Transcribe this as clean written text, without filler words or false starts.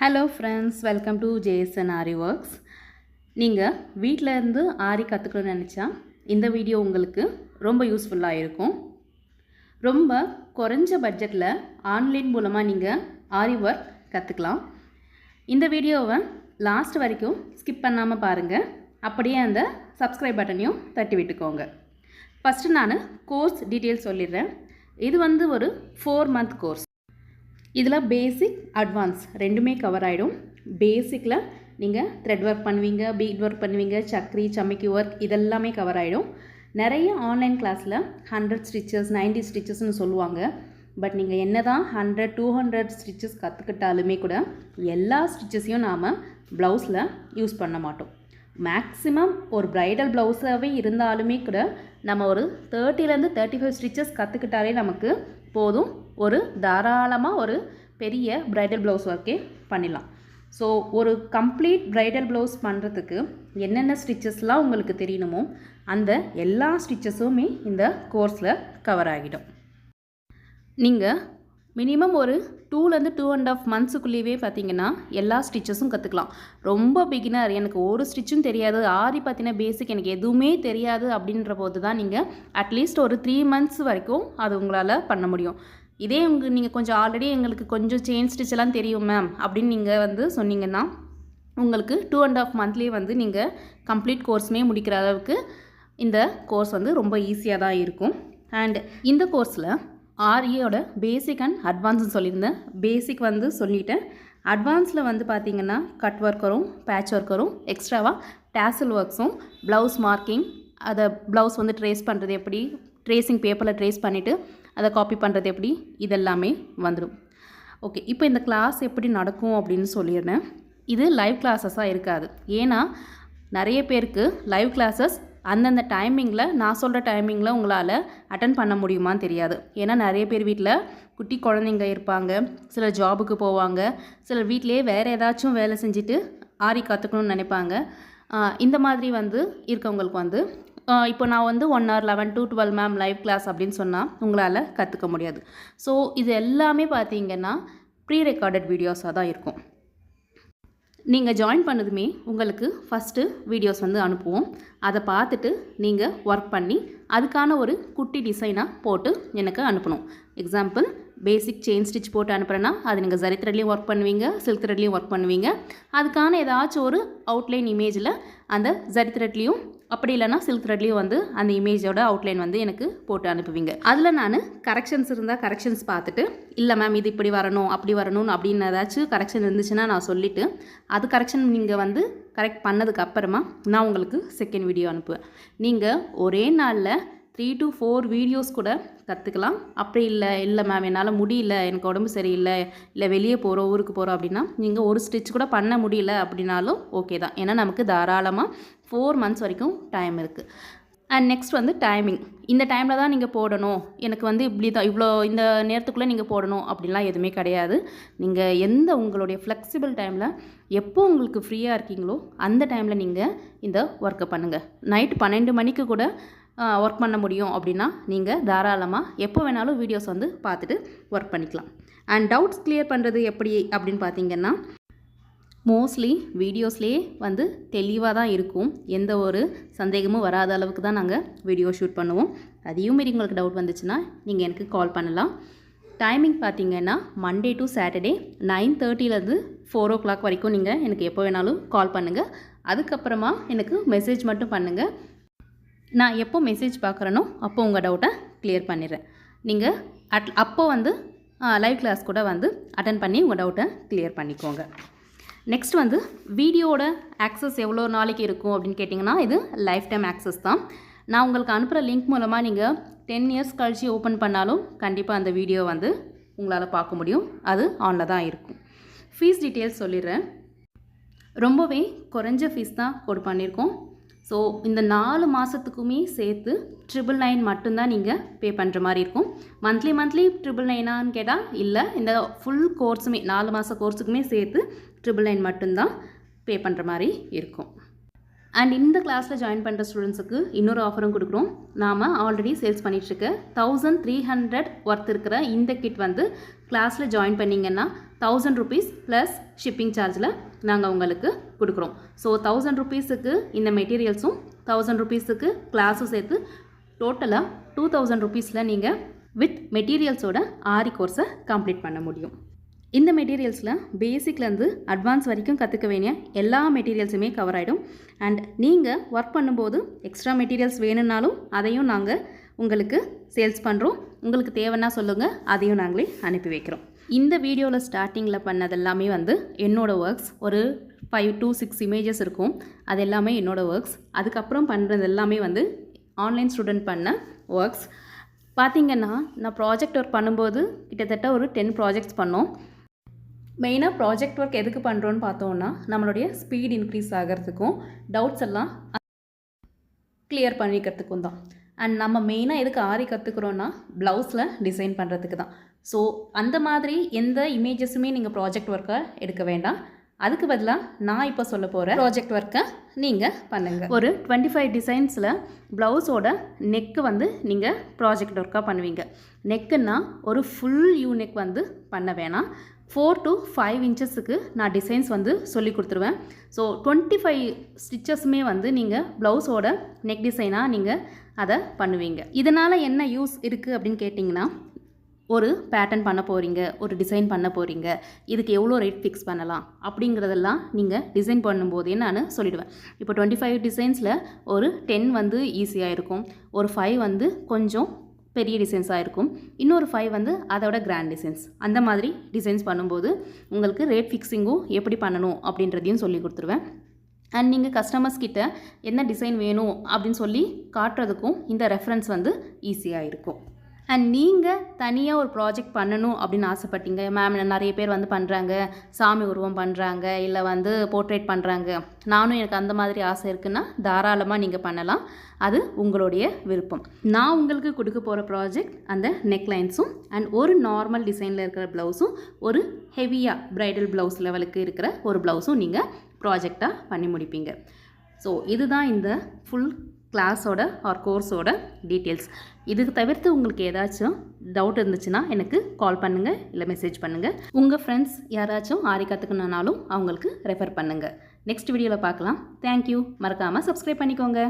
Hello friends, welcome to JSN aari works. நீங்கள் வீட்டில் இருந்து ஆரி கற்றுக்கணும்னு நினச்சா இந்த வீடியோ உங்களுக்கு ரொம்ப யூஸ்ஃபுல்லாக இருக்கும். ரொம்ப குறைஞ்ச பட்ஜெட்டில் ஆன்லைன் மூலமாக நீங்கள் ஆரி ஒர்க் கற்றுக்கலாம். இந்த வீடியோவை லாஸ்ட் வரைக்கும் ஸ்கிப் பண்ணாமல் பாருங்கள். அப்படியே அந்த சப்ஸ்கிரைப் பட்டனையும் தட்டி விட்டுக்கோங்க. ஃபஸ்ட்டு நான் கோர்ஸ் டீட்டெயில்ஸ் சொல்லிடுறேன். இது ஒரு 4 month கோர்ஸ். இதில் பேசிக் அட்வான்ஸ் ரெண்டுமே கவர் ஆகிடும். பேசிக்கில் நீங்கள் த்ரெட் ஒர்க் பண்ணுவீங்க, பீட் ஒர்க் பண்ணுவீங்க, சக்கரி சமைக்கி ஒர்க் இதெல்லாமே கவர் ஆகிடும். நிறைய ஆன்லைன் கிளாஸில் 100 ஸ்டிச்சஸ் 90 ஸ்டிச்சஸ்னு சொல்லுவாங்க. பட் நீங்கள் என்ன தான் 100 200 ஸ்டிச்சஸ் கற்றுக்கிட்டாலுமே கூட எல்லா ஸ்டிச்சஸையும் நாம் ப்ளவுஸில் யூஸ் பண்ண மாட்டோம். மேக்ஸிமம் ஒரு ப்ரைடல் ப்ளவுஸாகவே இருந்தாலுமே கூட நம்ம ஒரு 30லேருந்து 35 ஸ்டிச்சஸ் கற்றுக்கிட்டாலே நமக்கு போதும். ஒரு தாராளமாக ஒரு பெரிய ப்ரைடல் ப்ளவுஸ் ஒர்க்கே பண்ணிடலாம். ஸோ ஒரு கம்ப்ளீட் ப்ரைடல் ப்ளவுஸ் பண்ணுறதுக்கு என்னென்ன ஸ்டிச்சஸ்லாம் உங்களுக்கு தெரியணுமோ அந்த எல்லா ஸ்டிச்சஸுமே இந்த கோர்ஸில் கவர் ஆகிடும். நீங்கள் மினிமம் ஒரு 2லேருந்து 2.5 monthsக்குள்ளேயே பார்த்தீங்கன்னா எல்லா ஸ்டிச்சஸும் கற்றுக்கலாம். ரொம்ப பிகினர், எனக்கு ஒரு ஸ்டிச்சும் தெரியாது, ஆரி பற்றின பேசிக் எனக்கு எதுவுமே தெரியாது அப்படின்ற போது தான் நீங்கள் அட்லீஸ்ட் ஒரு 3 months வரைக்கும் அது உங்களால் பண்ண முடியும். இதே நீங்கள் கொஞ்சம் ஆல்ரெடி எங்களுக்கு கொஞ்சம் செயின் ஸ்டிச்செல்லாம் தெரியும் மேம் அப்படின்னு நீங்கள் சொன்னீங்கன்னா உங்களுக்கு 2.5 monthலேயே நீங்கள் கம்ப்ளீட் கோர்ஸுமே முடிக்கிற அளவுக்கு இந்த கோர்ஸ் ரொம்ப ஈஸியாக தான் இருக்கும். அண்ட் இந்த கோர்ஸில் ஆரியோட பேசிக் அண்ட் அட்வான்ஸ்னு சொல்லியிருந்தேன். பேசிக் சொல்லிட்டேன். அட்வான்ஸில் பார்த்திங்கன்னா கட் ஒர்க் வரும், பேட்ச் ஒர்க் வரும், எக்ஸ்ட்ராவாக டேசல் ஒர்க்ஸும், ப்ளவுஸ் மார்க்கிங், அதை ப்ளவுஸ் ட்ரேஸ் பண்ணுறது எப்படி, ட்ரேசிங் பேப்பரில் ட்ரேஸ் பண்ணிவிட்டு அதை காப்பி பண்ணுறது எப்படி, இதெல்லாமே வந்துடும். ஓகே, இப்போ இந்த கிளாஸ் எப்படி நடக்கும் அப்படின்னு சொல்லிடுறேன். இது லைவ் கிளாஸஸாக இருக்காது. ஏன்னா நிறைய பேருக்கு லைவ் கிளாஸஸ் அந்தந்த டைமிங்கில் நான் சொல்கிற டைமிங்கில் உங்களால் அட்டன் பண்ண முடியுமான்னு தெரியாது. ஏன்னா நிறைய பேர் வீட்டில் குட்டி குழந்தைங்க இருப்பாங்க, சிலர் ஜாபுக்கு போவாங்க, சிலர் வீட்டிலே வேறு ஏதாச்சும் வேலை செஞ்சுட்டு ஆரி கற்றுக்கணும்னு நினைப்பாங்க. இந்த மாதிரி இருக்கவங்களுக்கு இப்போ நான் 1 hour 11 to 12 ma'am live class அப்படின்னு சொன்னால் உங்களால் கற்றுக்க முடியாது. ஸோ இது எல்லாமே பார்த்தீங்கன்னா ப்ரீ ரெக்கார்டட் வீடியோஸாக தான் இருக்கும். நீங்கள் ஜாயின் பண்ணதுமே உங்களுக்கு ஃபஸ்ட்டு வீடியோஸ் அனுப்புவோம். அதை பார்த்துட்டு நீங்கள் ஒர்க் பண்ணி அதுக்கான ஒரு குட்டி டிசைனாக போட்டு எனக்கு அனுப்பணும். எக்ஸாம்பிள், பேசிக் செயின் ஸ்டிச் போட்டு அனுப்புகிறேன்னா அது நீங்கள் ஜரி த்ரெட்லேயும் ஒர்க் பண்ணுவீங்க, சில்க் த்ரெட்லேயும் ஒர்க் பண்ணுவீங்க. அதுக்கான ஏதாச்சும் ஒரு அவுட்லைன் இமேஜில் அந்த ஜரி த்ரெட்லேயும் அப்படி இல்லைனா சில்க் த்ரெட்லேயும் அந்த இமேஜோட அவுட்லைன் எனக்கு போட்டு அனுப்புவீங்க. அதில் நான் கரெக்ஷன்ஸ் இருந்தால் கரெக்ஷன்ஸ் பார்த்துட்டு, இல்லை மேம் இது இப்படி வரணும் அப்படி வரணும் அப்படின்னு ஏதாச்சும் கரெக்ஷன் இருந்துச்சுன்னா நான் சொல்லிவிட்டு அது கரெக்ஷன் நீங்கள் கரெக்ட் பண்ணதுக்கு அப்புறமா நான் உங்களுக்கு செகண்ட் வீடியோ அனுப்புவேன். நீங்கள் ஒரே நாளில் 3 to 4 வீடியோஸ் கூட கற்றுக்கலாம். அப்படி இல்லை மேம் என்னால் முடியல, எனக்கு உடம்பு சரியில்லை, இல்லை வெளியே போகிறோம் ஊருக்கு போகிறோம் அப்படின்னா நீங்கள் ஒரு ஸ்டிச் கூட பண்ண முடியல அப்படின்னாலும் ஓகே தான். ஏன்னா நமக்கு தாராளமாக 4 months வரைக்கும் டைம் இருக்குது. அண்ட் நெக்ஸ்ட் டைமிங், இந்த டைமில் தான் நீங்கள் போடணும், எனக்கு இப்படி தான் இவ்வளோ இந்த நேரத்துக்குள்ளே நீங்கள் போடணும் அப்படின்லாம் எதுவுமே கிடையாது. நீங்கள் உங்களுடைய ஃப்ளெக்சிபிள் டைமில் எப்போ உங்களுக்கு ஃப்ரீயாக இருக்கீங்களோ அந்த டைமில் நீங்கள் இந்த ஒர்க்கை பண்ணுங்கள். நைட் 12 மணிக்கு கூட ஒர்க் பண்ண முடியும் அப்படின்னா நீங்கள் தாராளமாக எப்போ வேணாலும் வீடியோஸ் பார்த்துட்டு ஒர்க் பண்ணிக்கலாம். அண்ட் டவுட்ஸ் கிளியர் பண்ணுறது எப்படி அப்படின்னு பார்த்தீங்கன்னா மோஸ்ட்லி வீடியோஸ்லேயே தெளிவாக தான் இருக்கும். எந்த ஒரு சந்தேகமும் வராத அளவுக்கு தான் நாங்கள் வீடியோ ஷூட் பண்ணுவோம். அதையும் மீறி உங்களுக்கு டவுட் வந்துச்சுன்னா நீங்கள் எனக்கு கால் பண்ணலாம். டைமிங் பார்த்தீங்கன்னா மண்டே டு சாட்டர்டே 9:30லேருந்து 4 o'clock வரைக்கும் நீங்கள் எனக்கு எப்போ வேணாலும் கால் பண்ணுங்கள். அதுக்கப்புறமா எனக்கு மெசேஜ் மட்டும் பண்ணுங்கள். நான் எப்போ மெசேஜ் பார்க்குறேனோ அப்போ உங்கள் டவுட்டை கிளியர் பண்ணிடுறேன். நீங்கள் அப்போ லைவ் கிளாஸ் கூட அட்டன் பண்ணி உங்கள் டவுட்டை கிளியர் பண்ணிக்கோங்க. நெக்ஸ்ட் வீடியோட ஆக்சஸ் எவ்வளோ நாளைக்கு இருக்கும் அப்படின்னு கேட்டிங்கன்னா இது லைஃப் டைம் ஆக்சஸ் தான். நான் உங்களுக்கு அனுப்புகிற லிங்க் மூலமாக நீங்கள் 10 years கழித்து ஓப்பன் பண்ணாலும் கண்டிப்பாக அந்த வீடியோ உங்களால் பார்க்க முடியும். அது ஆனில் தான் இருக்கும். ஃபீஸ் டீட்டெயில்ஸ் சொல்லிடுறேன். ரொம்பவே குறைஞ்ச ஃபீஸ் தான் கோட் பண்ணியிருக்கோம். ஸோ இந்த 4 மாதத்துக்குமே சேர்த்து 999 மட்டும்தான் நீங்கள் பே பண்ணுற மாதிரி இருக்கும். மந்த்லி 999 கேட்டால் இல்லை, இந்த ஃபுல் கோர்ஸுமே 4 மாத கோர்ஸுக்குமே சேர்த்து 999 மட்டும்தான் பே பண்ணுற மாதிரி இருக்கும். அண்ட் இந்த கிளாஸில் ஜாயின் பண்ணுற ஸ்டூடெண்ட்ஸுக்கு இன்னொரு ஆஃபரும் கொடுக்குறோம். நாம் ஆல்ரெடி சேல்ஸ் பண்ணிகிட்ருக்க 1300 ஒர்த் இருக்கிற இந்த கிட் வந்து கிளாஸில் ஜாயின் பண்ணிங்கன்னா 1000 rupees ப்ளஸ் ஷிப்பிங் சார்ஜில் நாங்கள் உங்களுக்கு கொடுக்குறோம். ஸோ 1000 rupeesக்கு இந்த மெட்டீரியல்ஸும் 1000 rupeesக்கு கிளாஸும் சேர்த்து டோட்டலாக 2000 rupeesல நீங்கள் வித் மெட்டீரியல்ஸோட ஆரி கோர்ஸை கம்ப்ளீட் பண்ண முடியும். இந்த மெட்டீரியல்ஸில் பேசிக்லேருந்து அட்வான்ஸ் வரைக்கும் கற்றுக்க வேண்டிய எல்லா மெட்டீரியல்ஸுமே கவர் ஆகிடும். அண்ட் நீங்கள் ஒர்க் பண்ணும்போது எக்ஸ்ட்ரா மெட்டீரியல்ஸ் வேணும்னாலும் அதையும் நாங்கள் உங்களுக்கு சேல்ஸ் பண்ணுறோம். உங்களுக்கு தேவைன்னா சொல்லுங்கள், அதையும் நாங்களே அனுப்பி வைக்கிறோம். இந்த வீடியோவில் ஸ்டார்டிங்கில் பண்ணதெல்லாமே வந்து என்னோடய ஒர்க்ஸ். ஒரு 5 to 6 இமேஜஸ் இருக்கும். அது எல்லாமே என்னோடய ஒர்க்ஸ். அதுக்கப்புறம் பண்ணுறது எல்லாமே வந்து ஆன்லைன் ஸ்டூடெண்ட் பண்ண ஒர்க்ஸ். பார்த்திங்கன்னா நான் ப்ராஜெக்ட் ஒர்க் பண்ணும்போது கிட்டத்தட்ட ஒரு 10 ப்ராஜெக்ட்ஸ் பண்ணோம். மெயினாக ப்ராஜெக்ட் ஒர்க் எதுக்கு பண்ணுறோன்னு பார்த்தோன்னா நம்மளுடைய ஸ்பீட் இன்க்ரீஸ் ஆகிறதுக்கும் டவுட்ஸ் எல்லாம் கிளியர் பண்ணிக்கிறதுக்கும் தான். அண்ட் நம்ம மெயினாக எதுக்கு ஆரி கற்றுக்குறோன்னா ப்ளவுஸில் டிசைன் பண்ணுறதுக்கு தான். ஸோ அந்த மாதிரி எந்த இமேஜஸுமே நீங்கள் ப்ராஜெக்ட் ஒர்க்கை எடுக்க வேண்டாம். அதுக்கு பதிலாக நான் இப்போ சொல்ல போகிற ப்ராஜெக்ட் ஒர்க்கை நீங்கள் பண்ணுங்கள். ஒரு 25 டிசைன்ஸில் ப்ளவுஸோட நெக்கு வந்து நீங்கள் ப்ராஜெக்ட் ஒர்க்காக பண்ணுவீங்க. நெக்குன்னா ஒரு ஃபுல் யூ நெக் வந்து பண்ண வேணாம். 4 to 5 inchesக்கு நான் டிசைன்ஸ் வந்து சொல்லி கொடுத்துருவேன். ஸோ 25 ஸ்டிச்சஸுமே வந்து நீங்கள் ப்ளவுஸோட நெக் டிசைனாக நீங்கள் அதை பண்ணுவீங்க. இதனால் என்ன யூஸ் இருக்குது அப்படின்னு கேட்டிங்கன்னா, ஒரு பேட்டர்ன் பண்ண போகிறீங்க, ஒரு டிசைன் பண்ண போகிறீங்க, இதுக்கு எவ்வளோ ரேட் ஃபிக்ஸ் பண்ணலாம் அப்படிங்கிறதெல்லாம் நீங்கள் டிசைன் பண்ணும்போதே நான் சொல்லிவிடுவேன். இப்போ 25 டிசைன்ஸில் ஒரு 10 வந்து ஈஸியாக இருக்கும், ஒரு 5 வந்து கொஞ்சம் பெரிய டிசைன்ஸாக இருக்கும், இன்னொரு 5 வந்து அதோட கிராண்ட் டிசைன்ஸ். அந்த மாதிரி டிசைன்ஸ் பண்ணும்போது உங்களுக்கு ரேட் ஃபிக்ஸிங்கும் எப்படி பண்ணணும் அப்படின்றதையும் சொல்லி கொடுத்துருவேன். அண்ட் நீங்கள் கஸ்டமர்ஸ் கிட்ட என்ன டிசைன் வேணும் அப்படின்னு சொல்லி காட்டுறதுக்கும் இந்த ரெஃபரன்ஸ் வந்து ஈஸியாக இருக்கும். அண்ட் நீங்கள் தனியாக ஒரு ப்ராஜெக்ட் பண்ணணும் அப்படின்னு ஆசைப்பட்டீங்க, மேம் நிறைய பேர் வந்து பண்ணுறாங்க, சாமி உருவம் பண்ணுறாங்க, இல்லை வந்து போர்ட்ரேட் பண்ணுறாங்க, நானும் எனக்கு அந்த மாதிரி ஆசை இருக்குன்னா தாராளமாக நீங்கள் பண்ணலாம். அது உங்களுடைய விருப்பம். நான் உங்களுக்கு கொடுக்க போகிற ப்ராஜெக்ட் அந்த நெக்லைன்ஸும் அண்ட் ஒரு நார்மல் டிசைனில் இருக்கிற ப்ளவுஸும் ஒரு ஹெவியாக ப்ரைடல் ப்ளவுஸ் லெவலுக்கு இருக்கிற ஒரு ப்ளவுஸும் நீங்கள் ப்ராஜெக்டாக பண்ணி முடிப்பீங்க. ஸோ இதுதான் இந்த ஃபுல் கிளாஸோட ஆர் கோர்ஸோட டீட்டெயில்ஸ். இதுக்கு தவிர்த்து உங்களுக்கு ஏதாச்சும் டவுட் இருந்துச்சுன்னா எனக்கு கால் பண்ணுங்கள், இல்லை மெசேஜ் பண்ணுங்கள். உங்கள் ஃப்ரெண்ட்ஸ் யாராச்சும் ஆரி கற்றுக்கணுன்னாலும் அவங்களுக்கு ரெஃபர் பண்ணுங்கள். நெக்ஸ்ட் வீடியோவில் பார்க்கலாம். தேங்க்யூ. மறக்காமல் சப்ஸ்கிரைப் பண்ணிக்கோங்க.